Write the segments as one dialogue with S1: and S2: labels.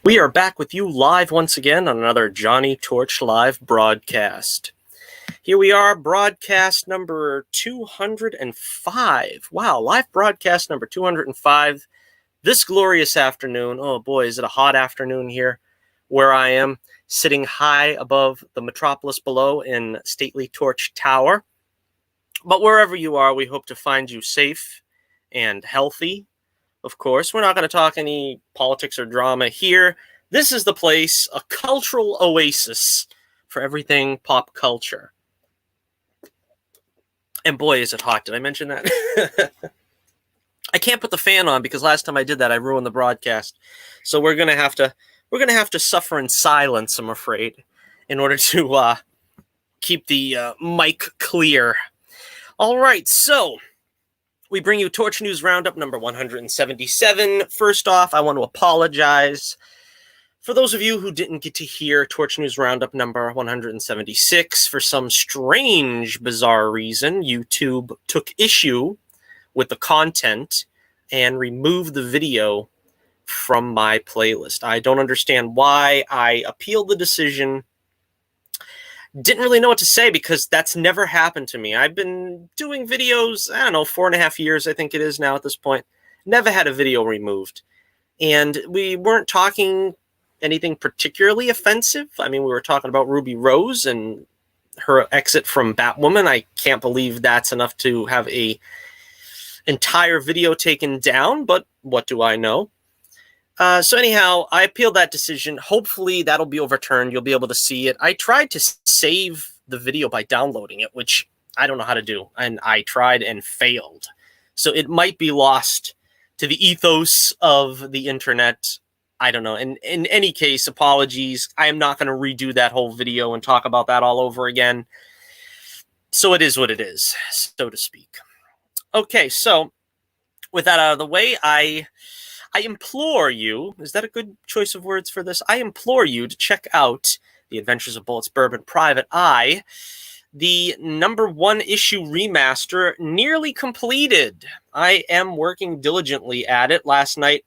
S1: We are back with you live once again on another Johnny Torch Live broadcast. Here we are, broadcast number 205. Wow, live broadcast number 205 this glorious afternoon. Oh boy, is it a hot afternoon here where I am, sitting high above the metropolis below in stately Torch Tower. But wherever you are, we hope to find you safe and healthy. Of course, we're not going to talk any politics or drama here. This is the place, a cultural oasis for everything pop culture. And boy, is it hot. Did I mention that? I can't put the fan on because last time I did that, I ruined the broadcast. So we're going to have to suffer in silence, I'm afraid, in order to keep the mic clear. All right, so we bring you Torch News Roundup number 177. First off, I want to apologize for those of you who didn't get to hear Torch News Roundup number 176. For some strange, bizarre reason, YouTube took issue with the content and removed the video from my playlist. I don't understand why. I appealed the decision. Didn't really know what to say because that's never happened to me. I've been doing videos, 4.5 years, I think it is now at this point. Never had a video removed. And we weren't talking anything particularly offensive. I mean, we were talking about Ruby Rose and her exit from Batwoman. I can't believe that's enough to have a entire video taken down, but what do I know? So anyhow, I appealed that decision. Hopefully that'll be overturned. You'll be able to see it. I tried to save the video by downloading it, which I don't know how to do. And I tried and failed. So it might be lost to the ethos of the internet. I don't know. In any case, apologies. I am not going to redo that whole video and talk about that all over again. So it is what it is, so to speak. Okay, so with that out of the way, I implore you, is that a good choice of words for this? I implore you to check out The Adventures of Bullets, Bourbon, Private Eye, the #1 issue remaster, nearly completed. I am working diligently at it. Last night,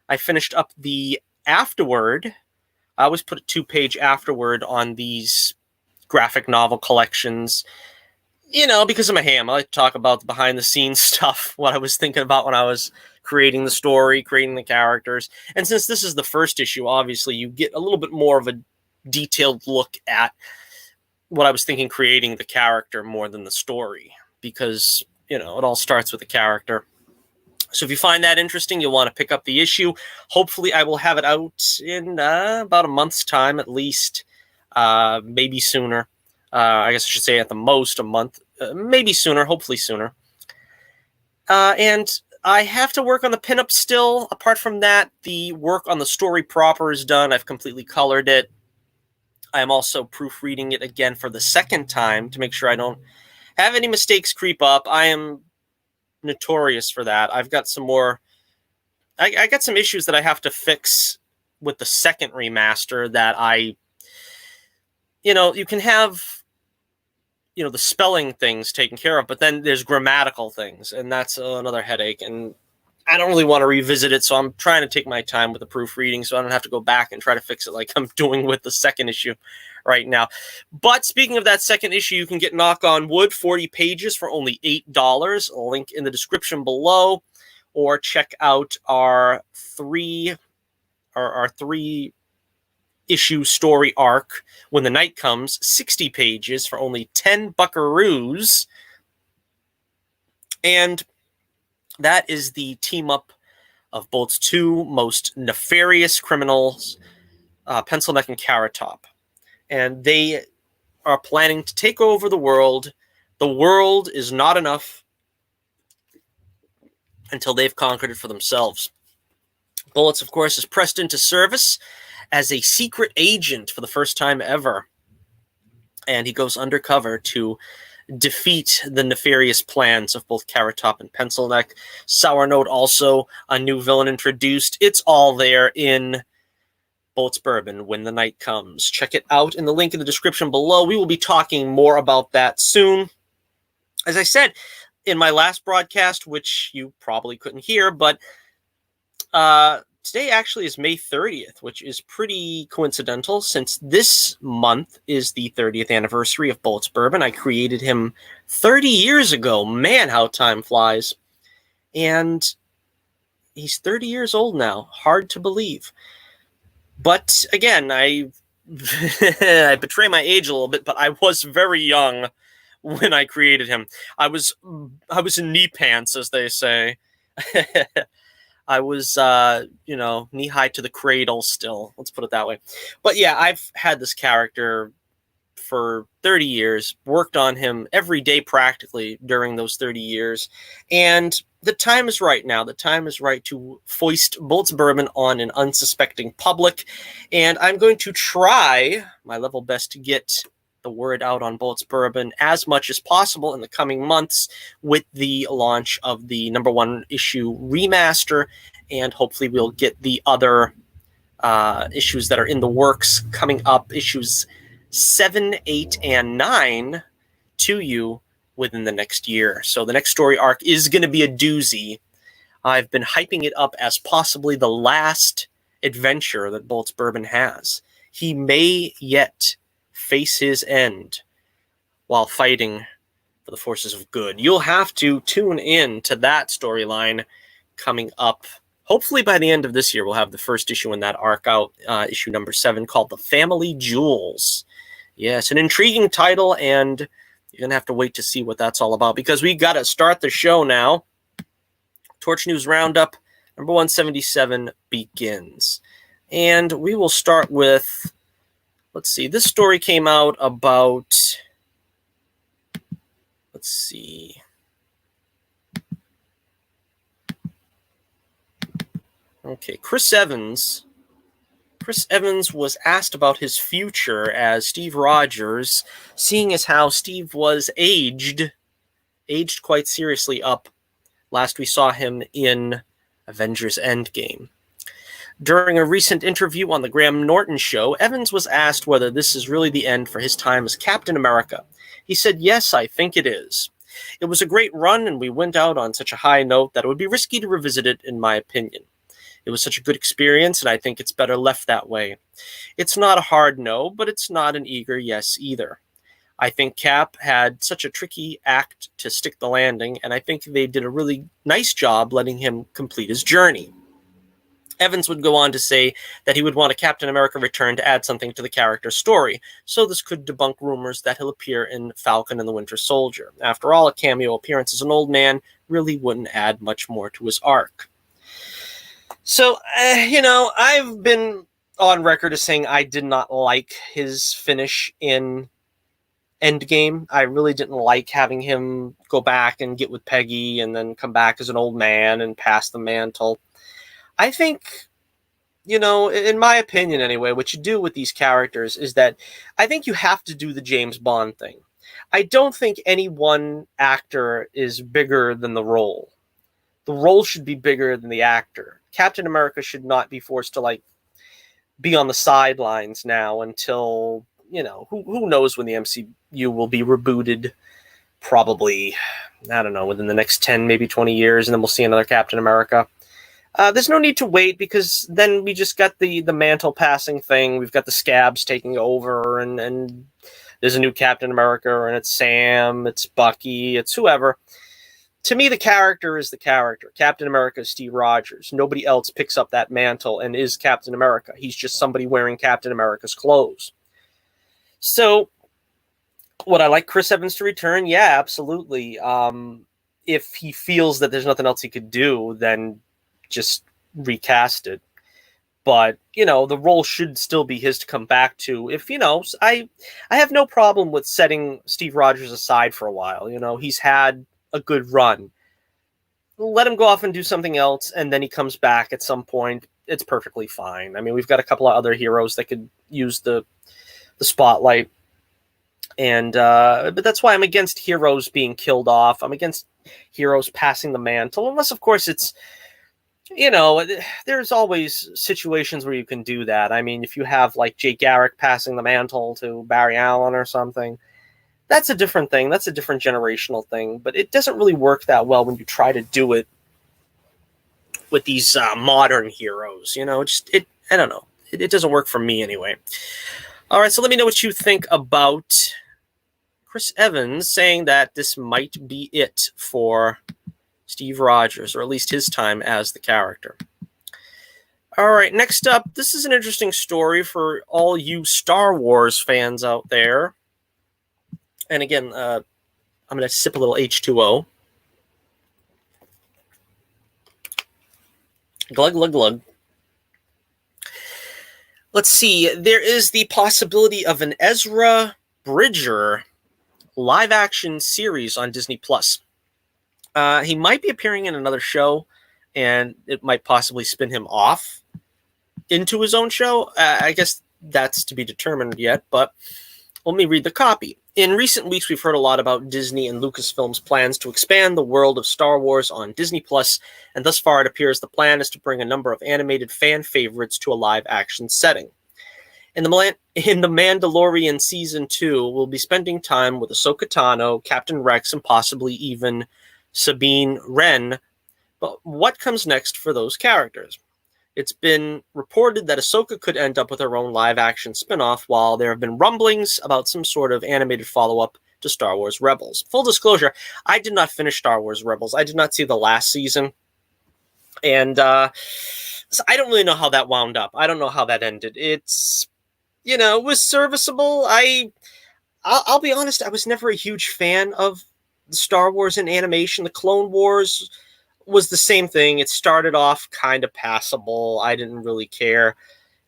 S1: I finished up the afterword. I always put a 2-page afterword on these graphic novel collections. You know, because I'm a ham, I like to talk about the behind-the-scenes stuff, what I was thinking about when I was creating the story, creating the characters. And since this is the first issue, obviously, you get a little bit more of a detailed look at what I was thinking creating the character more than the story. Because, it all starts with the character. So if you find that interesting, you'll want to pick up the issue. Hopefully, I will have it out in about a month's time, at least. Maybe sooner. I guess I should say at the most a month, maybe sooner, hopefully sooner. And I have to work on the pinup still. Apart from that, the work on the story proper is done. I've completely colored it. I am also proofreading it again for the second time to make sure I don't have any mistakes creep up. I am notorious for that. I've got some more. I got some issues that I have to fix with the second remaster that you can have the spelling things taken care of, but then there's grammatical things, and that's another headache, and I don't really want to revisit it, so I'm trying to take my time with the proofreading so I don't have to go back and try to fix it like I'm doing with the second issue right now. But speaking of that second issue, you can get Knock on Wood, 40 pages for only $8. A link in the description below, or check out our three issue story arc, When the Night Comes, 60 pages for only 10 buckaroos. And that is the team up of Bolt's two most nefarious criminals, Pencil Neck and Carrot Top. And they are planning to take over the world. The world is not enough until they've conquered it for themselves. Bullets, of course, is pressed into service as a secret agent for the first time ever. And he goes undercover to defeat the nefarious plans of both Carrot Top and Pencil Neck. Sour Note also, a new villain introduced. It's all there in Bolt's Bourbon, When the Night Comes. Check it out in the link in the description below. We will be talking more about that soon. As I said in my last broadcast, which you probably couldn't hear, but Today actually is May 30th, which is pretty coincidental since this month is the 30th anniversary of Bullets Bourbon. I created him 30 years ago. Man, how time flies. And he's 30 years old now. Hard to believe. But again, I I betray my age a little bit, but I was very young when I created him. I was in knee pants, as they say. I was, knee high to the cradle still. Let's put it that way. But yeah, I've had this character for 30 years, worked on him every day practically during those 30 years. And the time is right now. The time is right to foist Bullets Bourbon on an unsuspecting public. And I'm going to try my level best to get the word out on Bullets Bourbon as much as possible in the coming months with the launch of the #1 issue remaster, and hopefully we'll get the other issues that are in the works coming up, issues 7, 8, and 9 to you within the next year. So the next story arc is going to be a doozy. I've been hyping it up as possibly the last adventure that Bullets Bourbon has. He may yet face his end while fighting for the forces of good. You'll have to tune in to that storyline coming up. Hopefully by the end of this year, we'll have the first issue in that arc out, issue number 7, called The Family Jewels. Yes, an intriguing title, and you're going to have to wait to see what that's all about, because we got to start the show now. Torch News Roundup, number 177 begins. And we will start with, let's see, this story came out about, let's see, okay, Chris Evans was asked about his future as Steve Rogers, seeing as how Steve was aged quite seriously up. Last we saw him in Avengers Endgame. During a recent interview on the Graham Norton Show, Evans was asked whether this is really the end for his time as Captain America. He said, "Yes, I think it is. It was a great run, and we went out on such a high note that it would be risky to revisit it, in my opinion. It was such a good experience, and I think it's better left that way. It's not a hard no, but it's not an eager yes either. I think Cap had such a tricky act to stick the landing, and I think they did a really nice job letting him complete his journey." Evans would go on to say that he would want a Captain America return to add something to the character's story, so this could debunk rumors that he'll appear in Falcon and the Winter Soldier. After all, a cameo appearance as an old man really wouldn't add much more to his arc. So, I've been on record as saying I did not like his finish in Endgame. I really didn't like having him go back and get with Peggy and then come back as an old man and pass the mantle. I think, in my opinion anyway, what you do with these characters is that I think you have to do the James Bond thing. I don't think any one actor is bigger than the role. The role should be bigger than the actor. Captain America should not be forced to, be on the sidelines now until, who knows when the MCU will be rebooted. Probably, I don't know, within the next 10, maybe 20 years, and then we'll see another Captain America. There's no need to wait, because then we just got the mantle passing thing. We've got the scabs taking over, and there's a new Captain America, and it's Sam, it's Bucky, it's whoever. To me, the character is the character. Captain America is Steve Rogers. Nobody else picks up that mantle and is Captain America. He's just somebody wearing Captain America's clothes. So, would I like Chris Evans to return? Yeah, absolutely. If he feels that there's nothing else he could do, then just recast it. But, the role should still be his to come back to. If, I have no problem with setting Steve Rogers aside for a while. He's had a good run. Let him go off and do something else, and then he comes back at some point. It's perfectly fine. I mean, we've got a couple of other heroes that could use the spotlight. And but that's why I'm against heroes being killed off. I'm against heroes passing the mantle, unless, of course, it's, there's always situations where you can do that. I mean, if you have, Jake Garrick passing the mantle to Barry Allen or something, that's a different thing. That's a different generational thing. But it doesn't really work that well when you try to do it with these modern heroes. You know, I don't know. It doesn't work for me anyway. All right, so let me know what you think about Chris Evans saying that this might be it for Steve Rogers, or at least his time as the character. All right, next up, this is an interesting story for all you Star Wars fans out there. And again, I'm going to sip a little H2O. Glug, glug, glug. Let's see. There is the possibility of an Ezra Bridger live-action series on Disney+. He might be appearing in another show, and it might possibly spin him off into his own show. I guess that's to be determined yet, but let me read the copy. In recent weeks, we've heard a lot about Disney and Lucasfilm's plans to expand the world of Star Wars on Disney+, and thus far it appears the plan is to bring a number of animated fan favorites to a live-action setting. In the Mandalorian Season 2, we'll be spending time with Ahsoka Tano, Captain Rex, and possibly even Sabine Wren. But what comes next for those characters? It's been reported that Ahsoka could end up with her own live-action spin-off, while there have been rumblings about some sort of animated follow-up to Star Wars Rebels. Full disclosure, I did not finish Star Wars Rebels. I did not see the last season. And so I don't really know how that wound up. I don't know how that ended. It's, you know, it was serviceable. I'll be honest, I was never a huge fan of the Star Wars in animation. The Clone Wars was the same thing. It started off kind of passable. I didn't really care.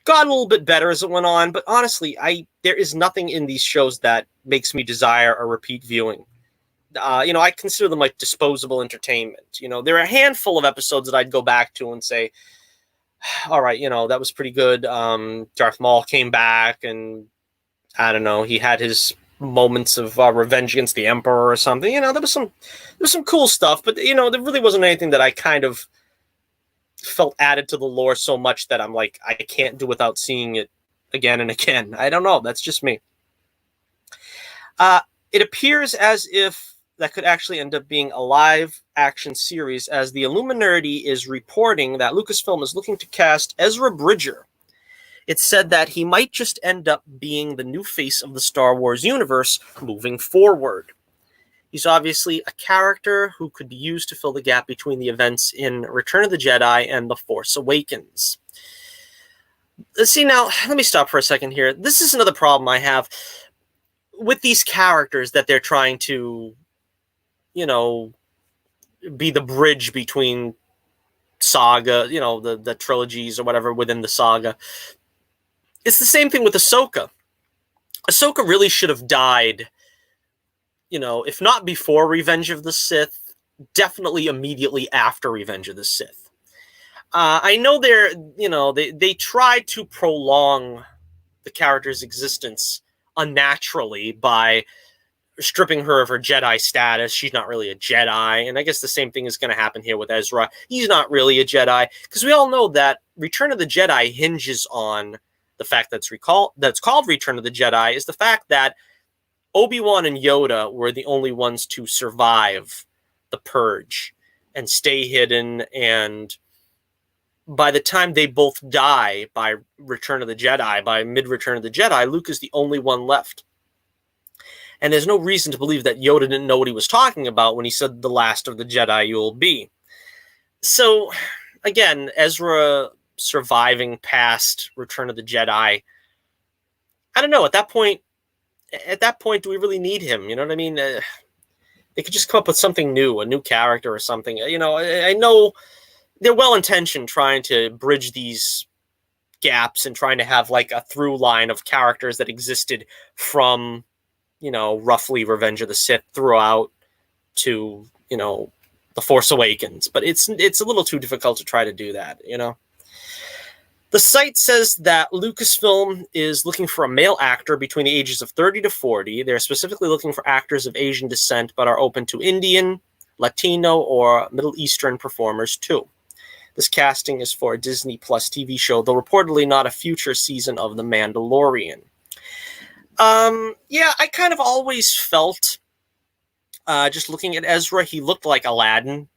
S1: Got a little bit better as it went on, but honestly, there is nothing in these shows that makes me desire a repeat viewing. You know, I consider them like disposable entertainment. You know, there are a handful of episodes that I'd go back to and say, all right, you know, that was pretty good. Darth Maul came back, and I don't know, he had his moments of revenge against the Emperor or something. You know, there was some cool stuff, but you know, there really wasn't anything that I kind of felt added to the lore so much that I'm like, I can't do without seeing it again and again. I don't know. That's just me. It appears as if that could actually end up being a live action series, as the Illuminati is reporting that Lucasfilm is looking to cast Ezra Bridger. It's said that he might just end up being the new face of the Star Wars universe moving forward. He's obviously a character who could be used to fill the gap between the events in Return of the Jedi and The Force Awakens. See, now, let me stop for a second here. This is another problem I have with these characters that they're trying to, you know, be the bridge between saga, you know, the trilogies or whatever within the saga. It's the same thing with Ahsoka. Ahsoka really should have died, you know, if not before Revenge of the Sith, definitely immediately after Revenge of the Sith. I know they tried to prolong the character's existence unnaturally by stripping her of her Jedi status. She's not really a Jedi, and I guess the same thing is going to happen here with Ezra. He's not really a Jedi, because we all know that Return of the Jedi hinges on the fact that's called Return of the Jedi is the fact that Obi-Wan and Yoda were the only ones to survive the Purge and stay hidden, and by the time they both die by Return of the Jedi, by mid-Return of the Jedi, Luke is the only one left. And there's no reason to believe that Yoda didn't know what he was talking about when he said the last of the Jedi you'll be. So, again, Ezra surviving past Return of the Jedi, I don't know, at that point, do we really need him? You know what I mean? They could just come up with something new, a new character or something. You know, I know they're well-intentioned trying to bridge these gaps and trying to have like a through line of characters that existed from, you know, roughly Revenge of the Sith throughout to, you know, The Force Awakens. But it's a little too difficult to try to do that, you know? The site says that Lucasfilm is looking for a male actor between the ages of 30 to 40. They're specifically looking for actors of Asian descent, but are open to Indian, Latino, or Middle Eastern performers too. This casting is for a Disney Plus TV show, though reportedly not a future season of The Mandalorian. Yeah, I kind of always felt, just looking at Ezra, he looked like Aladdin.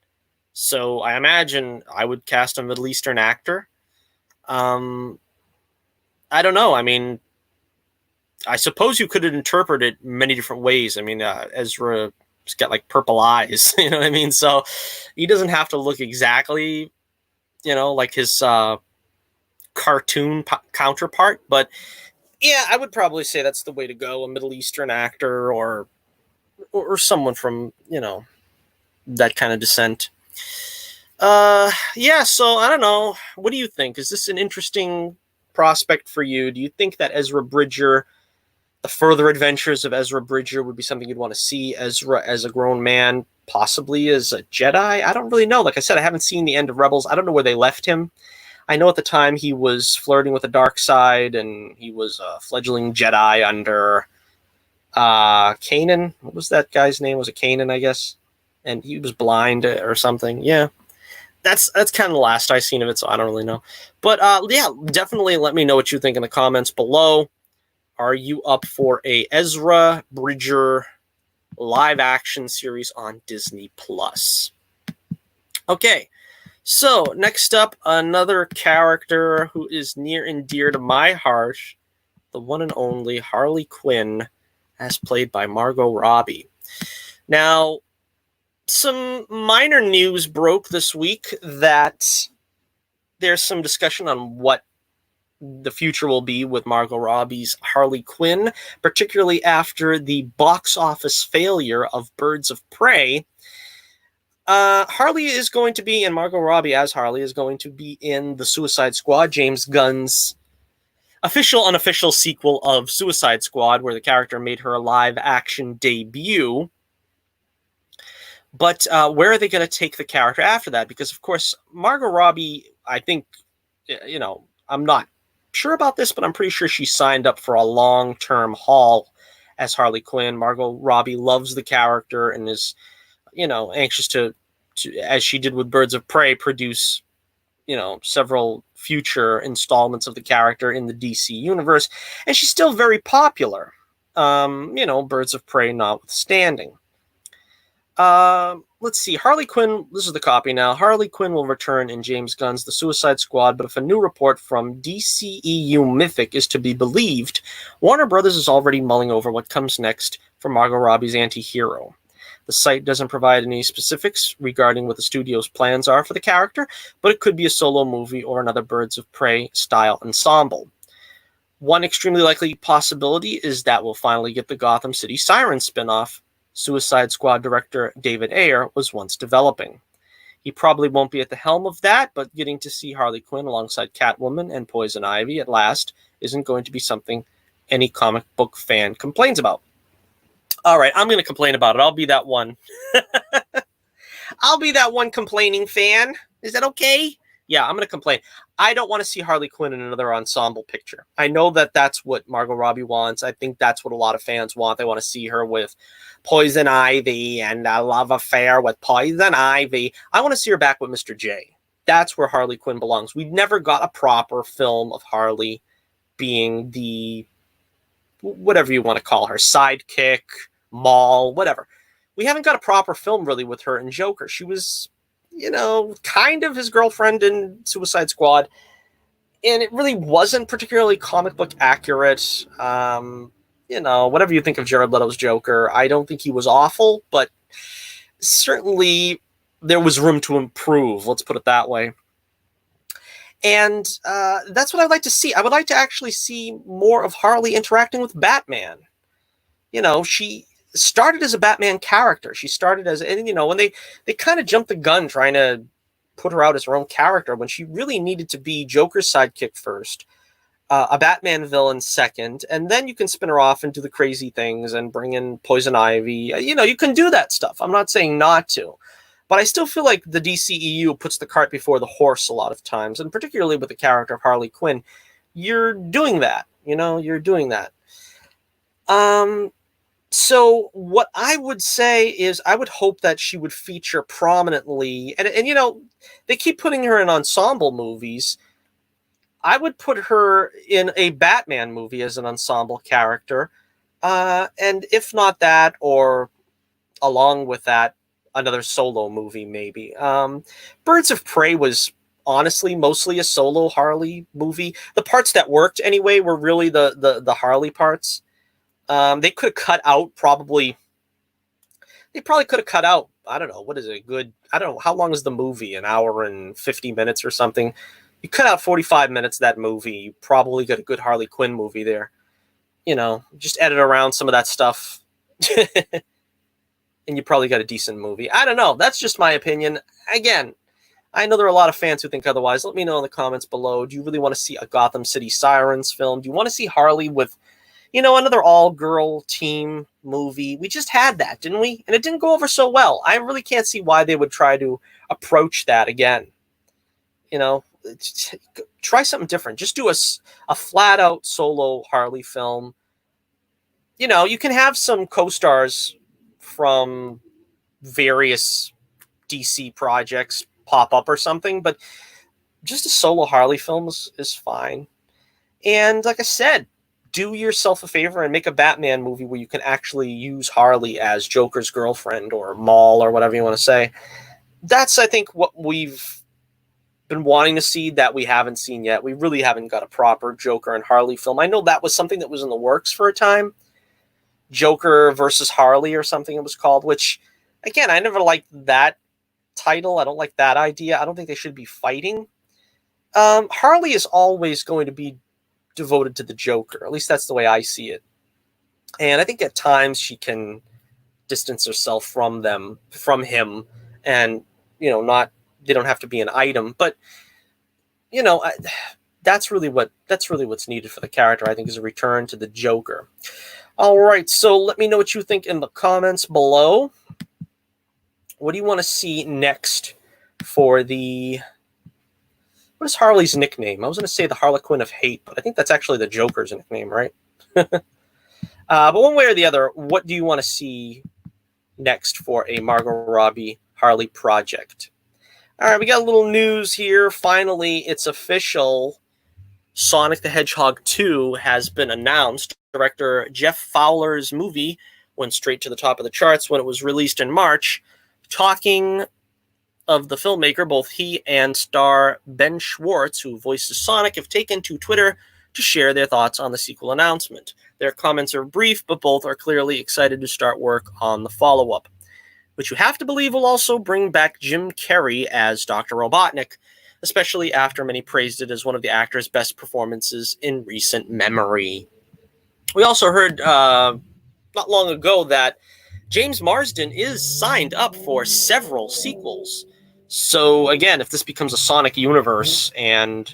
S1: So I imagine I would cast a Middle Eastern actor. I don't know. I mean, I suppose you could interpret it many different ways. I mean, Ezra's got like purple eyes, you know what I mean? So he doesn't have to look exactly, like his cartoon counterpart. But yeah, I would probably say that's the way to go: a Middle Eastern actor or someone from that kind of descent. Yeah. So I don't know. What do you think? Is this an interesting prospect for you? Do you think that Ezra Bridger, the further adventures of Ezra Bridger, would be something you'd want to see? Ezra as a grown man, possibly as a Jedi? I don't really know. Like I said, I haven't seen the end of Rebels. I don't know where they left him. I know at the time he was flirting with the dark side, and he was a fledgling Jedi under Kanan. What was that guy's name? Was it Kanan, I guess? And he was blind or something. Yeah. That's kind of the last I've seen of it, so I don't really know. But yeah, definitely let me know what you think in the comments below. Are you up for a Ezra Bridger live action series on Disney Plus? Okay, so next up, another character who is near and dear to my heart, the one and only Harley Quinn, as played by Margot Robbie. Now, some minor news broke this week that there's some discussion on what the future will be with Margot Robbie's Harley Quinn, particularly after the box office failure of Birds of Prey. Harley is going to be, and Margot Robbie as Harley is going to be in the Suicide Squad, James Gunn's official, unofficial sequel of Suicide Squad, where the character made her live action debut. But where are they going to take the character after that? Because, of course, Margot Robbie, I think, I'm not sure about this, but I'm pretty sure she signed up for a long-term haul as Harley Quinn. Margot Robbie loves the character and is, anxious to, as she did with Birds of Prey, produce, several future installments of the character in the DC universe. And she's still very popular, Birds of Prey notwithstanding. Let's see. Harley Quinn, this is the copy now. Harley Quinn will return in James Gunn's The Suicide Squad, but if a new report from DCEU Mythic is to be believed, Warner Brothers is already mulling over what comes next for Margot Robbie's anti-hero. The site doesn't provide any specifics regarding what the studio's plans are for the character, but it could be a solo movie or another Birds of Prey style ensemble. One extremely likely possibility is that we'll finally get the Gotham City Sirens spinoff Suicide Squad director David Ayer was once developing. He probably won't be at the helm of that, but getting to see Harley Quinn alongside Catwoman and Poison Ivy at last isn't going to be something any comic book fan complains about. All right, I'm going to complain about it. I'll be that one. I'll be that one complaining fan. Is that okay? Yeah, I'm going to complain. I don't want to see Harley Quinn in another ensemble picture. I know that that's what Margot Robbie wants. I think that's what a lot of fans want. They want to see her with Poison Ivy and a love affair with Poison Ivy. I want to see her back with Mr. J. That's where Harley Quinn belongs. We never got a proper film of Harley being the, whatever you want to call her, sidekick, Maul, whatever. We haven't got a proper film really with her and Joker. She was, kind of his girlfriend in Suicide Squad, and it really wasn't particularly comic book accurate. Whatever you think of Jared Leto's Joker, I don't think he was awful, but certainly there was room to improve, let's put it that way. And that's what I'd like to see. I would like to actually see more of Harley interacting with Batman. She started as a Batman character. She started as, and when they kind of jumped the gun trying to put her out as her own character when she really needed to be Joker's sidekick first, a Batman villain second, and then you can spin her off and do the crazy things and bring in Poison Ivy. You can do that stuff. I'm not saying not to, but I still feel like the DCEU puts the cart before the horse a lot of times, and particularly with the character of Harley Quinn, you're doing that. You're doing that. So what I would say is I would hope that she would feature prominently, and they keep putting her in ensemble movies. I would put her in a Batman movie as an ensemble character, and if not that, or along with that, another solo movie, maybe. Birds of Prey was honestly mostly a solo Harley movie. The parts that worked anyway were really the Harley parts. They could have cut out probably. They probably could have cut out. I don't know, what is it? Good. I don't know, how long is the movie? An hour and 50 minutes or something. You cut out 45 minutes of that movie, you probably got a good Harley Quinn movie there. You know, just edit around some of that stuff. And you probably got a decent movie. I don't know. That's just my opinion. Again, I know there are a lot of fans who think otherwise. Let me know in the comments below. Do you really want to see a Gotham City Sirens film? Do you want to see Harley with, you know, another all-girl team movie? We just had that, didn't we? And it didn't go over so well. I really can't see why they would try to approach that again. You know, try something different. Just do a flat-out solo Harley film. You know, you can have some co-stars from various DC projects pop up or something, but just a solo Harley film is fine. And like I said, do yourself a favor and make a Batman movie where you can actually use Harley as Joker's girlfriend or Maul or whatever you want to say. That's, I think, what we've been wanting to see that we haven't seen yet. We really haven't got a proper Joker and Harley film. I know that was something that was in the works for a time. Joker versus Harley or something it was called, which, again, I never liked that title. I don't like that idea. I don't think they should be fighting. Harley is always going to be devoted to the Joker. At least that's the way I see it. And I think at times she can distance herself from him, and, you know, they don't have to be an item. But, you know, that's really what's needed for the character, I think, is a return to the Joker. All right, so let me know what you think in the comments below. What do you want to see next for the... What is Harley's nickname? I was going to say the Harley Quinn of Hate, but I think that's actually the Joker's nickname, right? But one way or the other, what do you want to see next for a Margot Robbie Harley project? All right, we got a little news here. Finally, it's official. Sonic the Hedgehog 2 has been announced. Director Jeff Fowler's movie went straight to the top of the charts when it was released in March. Talking of the filmmaker, both he and star Ben Schwartz, who voices Sonic, have taken to Twitter to share their thoughts on the sequel announcement. Their comments are brief, but both are clearly excited to start work on the follow-up, which you have to believe will also bring back Jim Carrey as Dr. Robotnik, especially after many praised it as one of the actor's best performances in recent memory. We also heard not long ago that James Marsden is signed up for several sequels. So again, if this becomes a Sonic universe and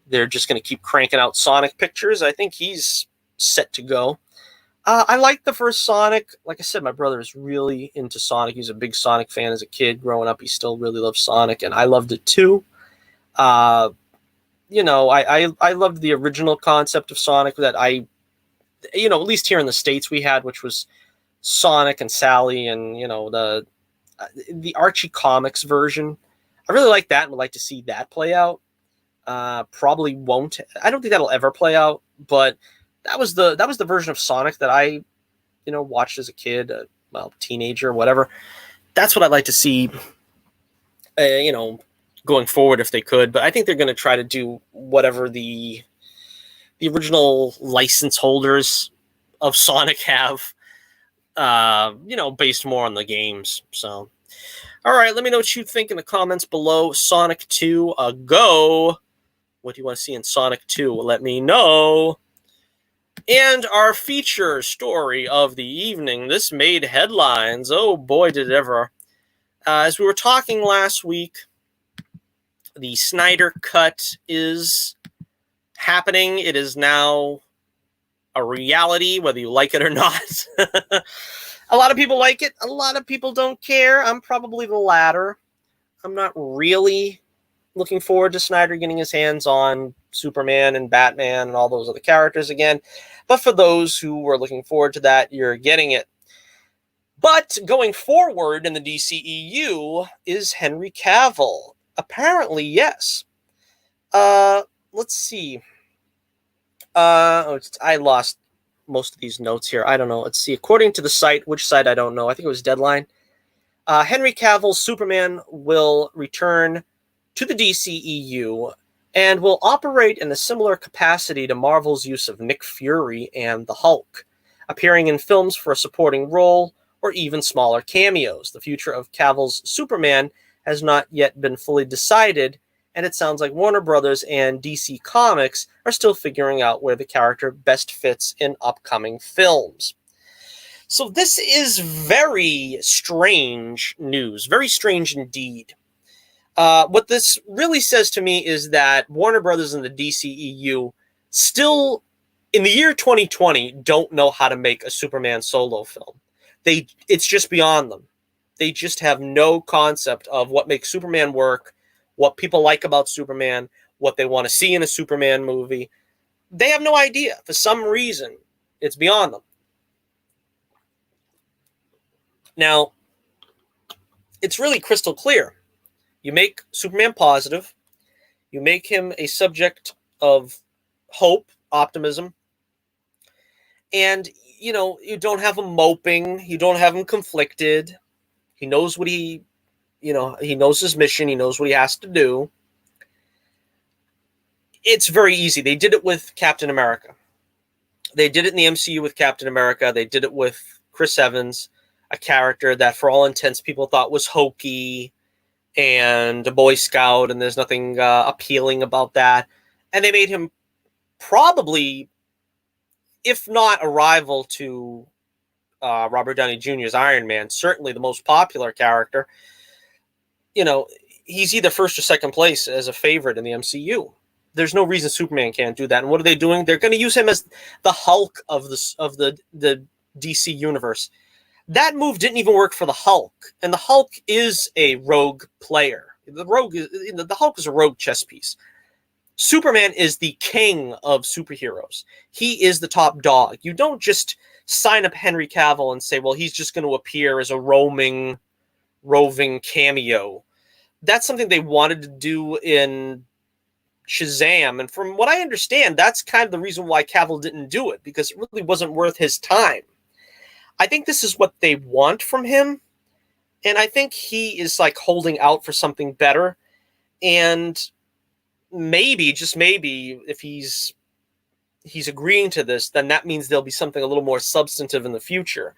S1: they're just going to keep cranking out Sonic pictures, I think he's set to go. I like the first Sonic. Like I said, my brother is really into Sonic. He's a big Sonic fan as a kid. Growing up, he still really loves Sonic, and I loved it too. You know, I loved the original concept of Sonic that at least here in the States we had, which was Sonic and Sally and, you know, the Archie Comics version. I really like that and would like to see that play out. Probably won't. I don't think that'll ever play out, but that was the version of Sonic that I, watched as a kid, teenager, whatever. That's what I'd like to see, going forward if they could. But I think they're going to try to do whatever the original license holders of Sonic have, based more on the games. So, all right, let me know what you think in the comments below. Sonic 2, go. What do you want to see in Sonic 2? Let me know. And our feature story of the evening. This made headlines. Oh, boy, did it ever. As we were talking last week, the Snyder Cut is happening. It is now a reality, whether you like it or not. A lot of people like it. A lot of people don't care. I'm probably the latter. I'm not really looking forward to Snyder getting his hands on Superman and Batman and all those other characters again. But for those who were looking forward to that, you're getting it. But going forward in the DCEU is Henry Cavill. Apparently, yes. Let's see. I lost most of these notes here. I don't know. Let's see. According to the site, which site I don't know. I think it was Deadline. Henry Cavill's Superman will return to the DCEU and will operate in a similar capacity to Marvel's use of Nick Fury and the Hulk, appearing in films for a supporting role or even smaller cameos. The future of Cavill's Superman has not yet been fully decided, and it sounds like Warner Brothers and DC Comics are still figuring out where the character best fits in upcoming films. So this is very strange news, very strange indeed. What this really says to me is that Warner Brothers and the DCEU still, in the year 2020, don't know how to make a Superman solo film. It's just beyond them. They just have no concept of what makes Superman work, what people like about Superman, what they want to see in a Superman movie. They have no idea. For some reason, it's beyond them. Now, it's really crystal clear. You make Superman positive. You make him a subject of hope, optimism. And, you don't have him moping. You don't have him conflicted. He knows what he knows his mission. He knows what he has to do. It's very easy. They did it with Captain America. They did it in the MCU with Captain America. They did it with Chris Evans, a character that for all intents people thought was hokey and a Boy Scout, and there's nothing appealing about that. And they made him probably, if not a rival to Robert Downey Jr.'s Iron Man, certainly the most popular character. He's either first or second place as a favorite in the MCU. There's no reason Superman can't do that. And what are they doing? They're going to use him as the Hulk of the DC universe. That move didn't even work for the Hulk, and the Hulk is a rogue player. The Hulk is a rogue chess piece. Superman is the king of superheroes. He is the top dog. You don't just sign up Henry Cavill and say, well, he's just going to appear as a roving cameo. That's something they wanted to do in Shazam, and from what I understand, that's kind of the reason why Cavill didn't do it, because it really wasn't worth his time. I think this is what they want from him, and I think he is like holding out for something better. And maybe, just maybe, if he's agreeing to this, then that means there'll be something a little more substantive in the future.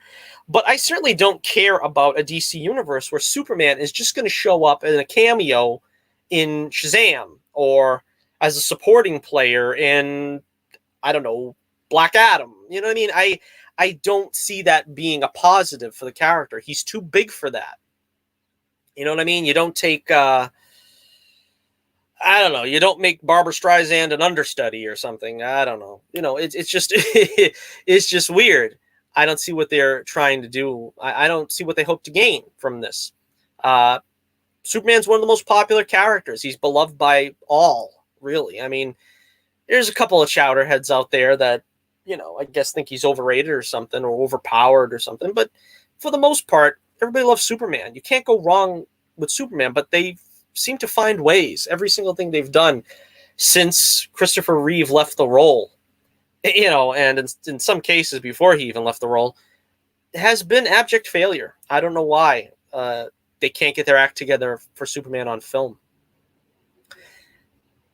S1: But I certainly don't care about a DC universe where Superman is just going to show up in a cameo in Shazam or as a supporting player in, I don't know, Black Adam. You know what I mean? I don't see that being a positive for the character. He's too big for that. You know what I mean? You don't take, I don't know, you don't make Barbara Streisand an understudy or something. I don't know. It's just, it's just weird. I don't see what they're trying to do. I don't see what they hope to gain from this. Superman's one of the most popular characters. He's beloved by all, really. I mean, there's a couple of chowderheads out there that, I guess think he's overrated or something, or overpowered or something. But for the most part, everybody loves Superman. You can't go wrong with Superman, but they seem to find ways. Every single thing they've done since Christopher Reeve left the role, and in some cases before he even left the role, has been abject failure. I don't know why they can't get their act together for Superman on film.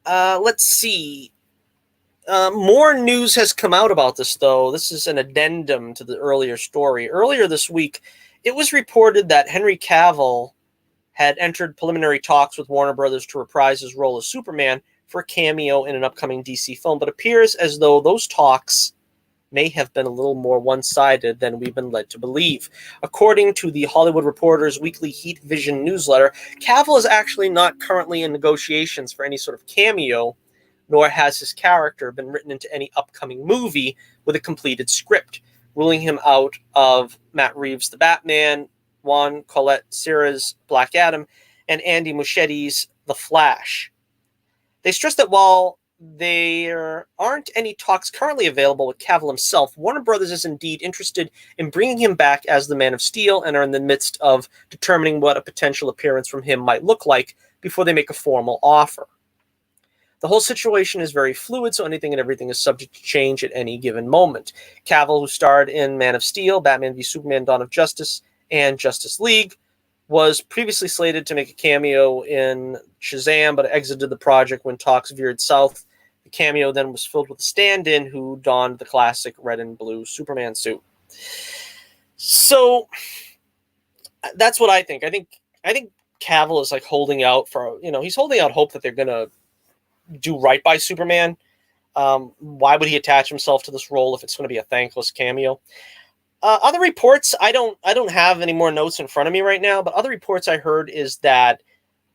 S1: Let's see. More news has come out about this, though. This is an addendum to the earlier story. Earlier this week, it was reported that Henry Cavill had entered preliminary talks with Warner Brothers to reprise his role as Superman for a cameo in an upcoming DC film, but appears as though those talks may have been a little more one-sided than we've been led to believe. According to the Hollywood Reporter's weekly Heat Vision newsletter, Cavill is actually not currently in negotiations for any sort of cameo, nor has his character been written into any upcoming movie with a completed script, ruling him out of Matt Reeves' The Batman, Juan Colette Serra's Black Adam, and Andy Muschietti's The Flash. They stress that while there aren't any talks currently available with Cavill himself, Warner Brothers is indeed interested in bringing him back as the Man of Steel and are in the midst of determining what a potential appearance from him might look like before they make a formal offer. The whole situation is very fluid, so anything and everything is subject to change at any given moment. Cavill, who starred in Man of Steel, Batman v Superman, Dawn of Justice, and Justice League, was previously slated to make a cameo in Shazam, but exited the project when talks veered south. The cameo then was filled with a stand-in who donned the classic red and blue Superman suit. So that's what I think. I think Cavill is like holding out for, he's holding out hope that they're gonna do right by Superman. Why would he attach himself to this role if it's going to be a thankless cameo? Other reports, I don't have any more notes in front of me right now, but other reports I heard is that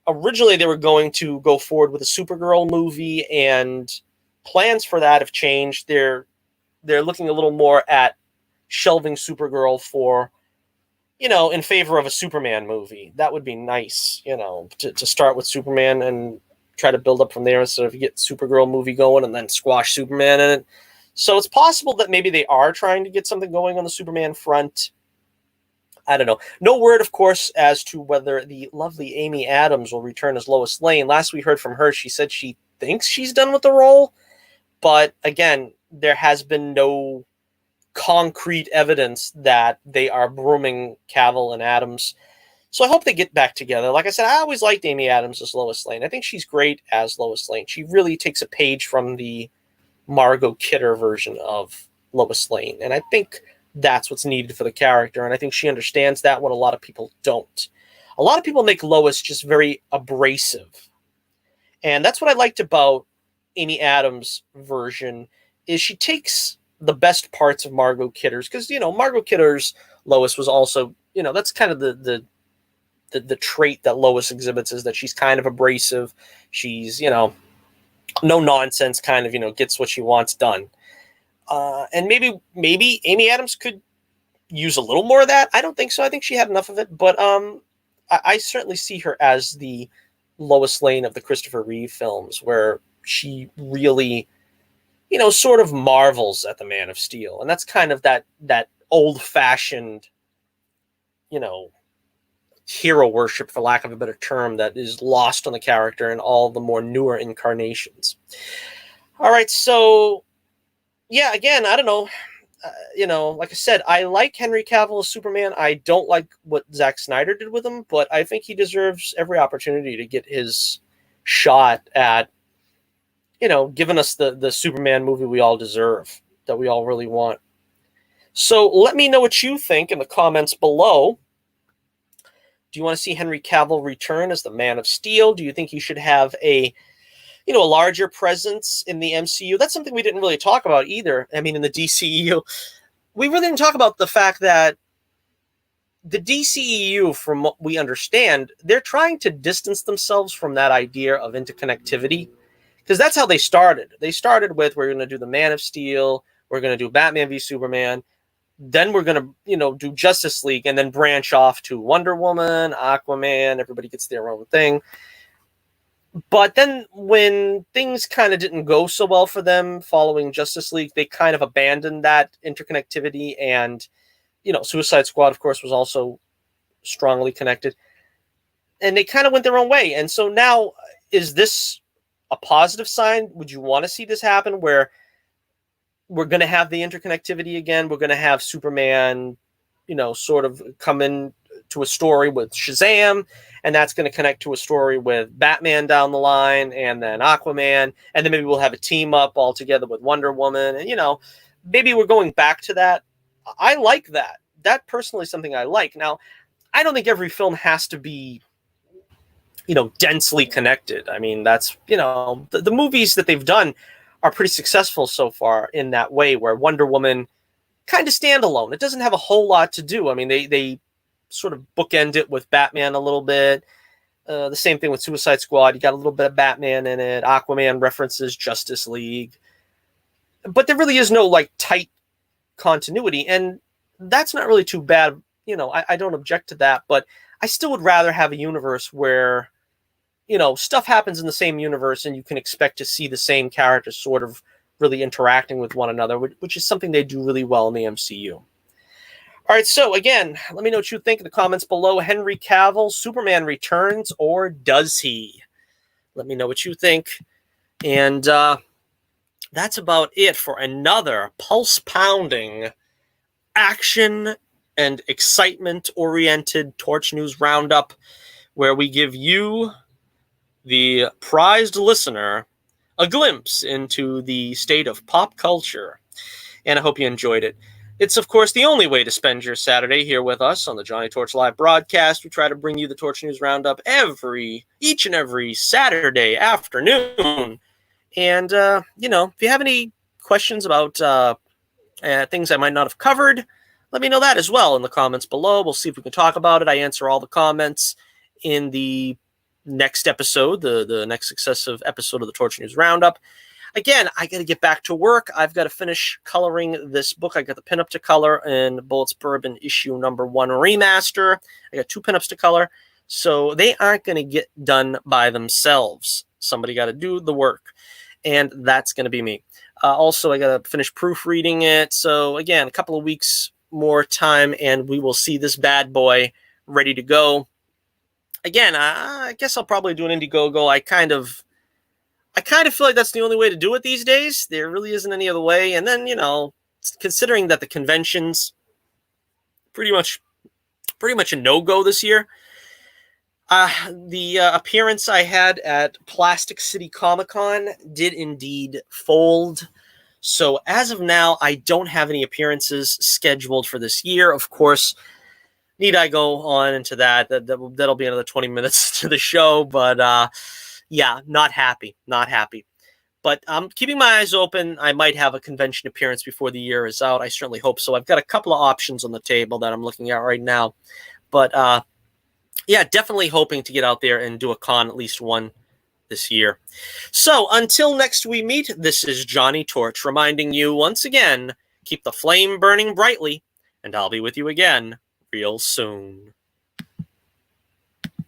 S1: originally they were going to go forward with a Supergirl movie, and plans for that have changed. They're looking a little more at shelving Supergirl for, in favor of a Superman movie. That would be nice, to start with Superman and try to build up from there instead of get Supergirl movie going and then squash Superman in it. So it's possible that maybe they are trying to get something going on the Superman front. I don't know. No word, of course, as to whether the lovely Amy Adams will return as Lois Lane. Last we heard from her, she said she thinks she's done with the role. But again, there has been no concrete evidence that they are brooming Cavill and Adams. So I hope they get back together. Like I said, I always liked Amy Adams as Lois Lane. I think she's great as Lois Lane. She really takes a page from the Margot Kidder version of Lois Lane. And I think that's what's needed for the character. And I think she understands that when a lot of people don't. A lot of people make Lois just very abrasive. And that's what I liked about Amy Adams' version, is she takes the best parts of Margot Kidder's. Because, Margot Kidder's Lois was also, that's kind of the trait that Lois exhibits, is that she's kind of abrasive. She's, no nonsense, kind of, gets what she wants done. And maybe Amy Adams could use a little more of that. I don't think so. I think she had enough of it. But I certainly see her as the Lois Lane of the Christopher Reeve films, where she really, sort of marvels at the Man of Steel. And that's kind of that old-fashioned, hero worship, for lack of a better term, that is lost on the character in all the more newer incarnations. All right, so yeah, again, I don't know. Like I said, I like Henry Cavill as Superman. I don't like what Zack Snyder did with him, but I think he deserves every opportunity to get his shot at, giving us the Superman movie we all deserve, that we all really want. So let me know what you think in the comments below. Do you want to see Henry Cavill return as the Man of Steel? Do you think he should have a larger presence in the MCU? That's something we didn't really talk about either. I mean, in the DCEU, we really didn't talk about the fact that the DCEU, from what we understand, they're trying to distance themselves from that idea of interconnectivity, because that's how they started. They started with, we're going to do the Man of Steel, we're going to do Batman v Superman, then we're going to, do Justice League, and then branch off to Wonder Woman, Aquaman, everybody gets their own thing. But then when things kind of didn't go so well for them following Justice League, they kind of abandoned that interconnectivity. And, Suicide Squad, of course, was also strongly connected. And they kind of went their own way. And so now, is this a positive sign? Would you want to see this happen, where we're going to have the interconnectivity again? We're going to have Superman, sort of come in to a story with Shazam, and that's going to connect to a story with Batman down the line, and then Aquaman, and then maybe we'll have a team up all together with Wonder Woman, and maybe we're going back to that. I like that. That personally is something I like. Now, I don't think every film has to be, densely connected. I mean, that's, the movies that they've done are pretty successful so far in that way, where Wonder Woman kind of standalone. It doesn't have a whole lot to do. I mean, they sort of bookend it with Batman a little bit. The same thing with Suicide Squad. You got a little bit of Batman in it. Aquaman references Justice League. But there really is no, tight continuity. And that's not really too bad. I don't object to that. But I still would rather have a universe where, stuff happens in the same universe and you can expect to see the same characters sort of really interacting with one another, which is something they do really well in the MCU. All right, so again, let me know what you think in the comments below. Henry Cavill, Superman returns, or does he? Let me know what you think. And that's about it for another pulse-pounding, action and excitement-oriented Torch News Roundup, where we give you, the prized listener, a glimpse into the state of pop culture. And I hope you enjoyed it. It's, of course, the only way to spend your Saturday here with us on the Johnny Torch Live broadcast. We try to bring you the Torch News Roundup each and every Saturday afternoon. And, if you have any questions about things I might not have covered, let me know that as well in the comments below. We'll see if we can talk about it. I answer all the comments in the next episode, the next successive episode of the Torch News Roundup. Again, I got to get back to work. I've got to finish coloring this book. I got the pinup to color in Bullets Bourbon issue number 1 remaster. I got 2 pinups to color. So they aren't going to get done by themselves. Somebody got to do the work. And that's going to be me. Also, I got to finish proofreading it. So again, a couple of weeks more time, and we will see this bad boy ready to go. Again, I guess I'll probably do an Indiegogo. I kind of feel like that's the only way to do it these days. There really isn't any other way. And then, considering that the convention's pretty much a no-go this year, the appearance I had at Plastic City Comic-Con did indeed fold. So as of now, I don't have any appearances scheduled for this year. Of course, need I go on into that? That'll be another 20 minutes to the show, but yeah, not happy. But I'm keeping my eyes open. I might have a convention appearance before the year is out. I certainly hope so. I've got a couple of options on the table that I'm looking at right now. But yeah, definitely hoping to get out there and do a con, at least one, this year. So until next we meet, this is Johnny Torch reminding you once again, keep the flame burning brightly, and I'll be with you again real soon.